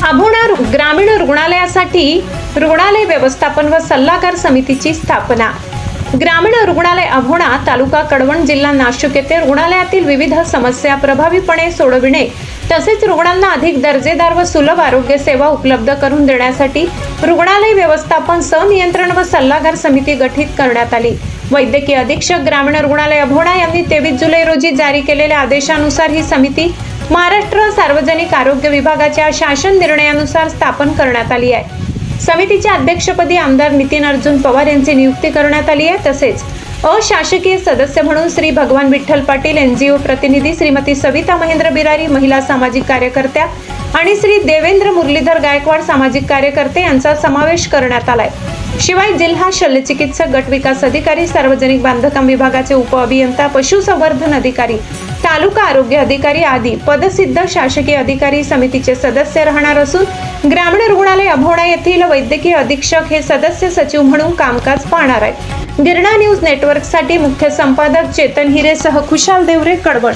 अभोणा ग्रामीण रुग्णालयासाठी रुग्णालय व्यवस्थापन व सल्लागार समितीची स्थापना। ग्रामीण रुग्णालय अभोणा, तालुका कडवण, जिल्हा नाशिक येथे रुग्णालयातील विविध समस्या प्रभावीपणे सोडविणे तसेच रुग्णांना अधिक दर्जेदार व सुलभ आरोग्य सेवा उपलब्ध करून देण्यासाठी रुग्णालय व्यवस्थापन संनियंत्रण व सल्लागार समिती गठीत करण्यात आली। वैद्यकीय अधीक्षक ग्रामीण रुग्णालय अभोणा यांनी 23 जुलै रोजी जारी केलेल्या आदेशानुसार ही समिती महाराष्ट्र सार्वजनिक आरोग्य विभागाच्या शासन निर्णयानुसार स्थापन करण्यात आली आहे। समितीच्या अध्यक्षपदी आमदार नितीन अर्जुन पवार यांची नियुक्ती करण्यात आली आहे। तसेच अशासकीय सदस्य म्हणून श्री भगवान विठ्ठल पाटील, NGO प्रतिनिधी श्रीमती सविता महेंद्र बिरारी, महिला सामाजिक कार्यकर्त्या आणि श्री देवेंद्र मुरलीधर गायकवाड, सामाजिक कार्यकर्ते यांचा समावेश करण्यात आलाय। शिवाय जिल्हा शल्यचिकित्सक, गट विकास अधिकारी, सार्वजनिक बांधकाम विभागाचे उप अभियंता, पशुसंवर्धन अधिकारी, तालुका आरोग्य अधिकारी आदी पदसिद्ध शासकीय अधिकारी समितीचे सदस्य राहणार असून ग्रामीण रुग्णालय अभोणा येथील वैद्यकीय अधीक्षक हे सदस्य सचिव म्हणून कामकाज पाहणार आहेत। गिरणा न्यूज नेटवर्कसाठी मुख्य संपादक चेतन हिरेसह खुशाल देवरे, कडवण।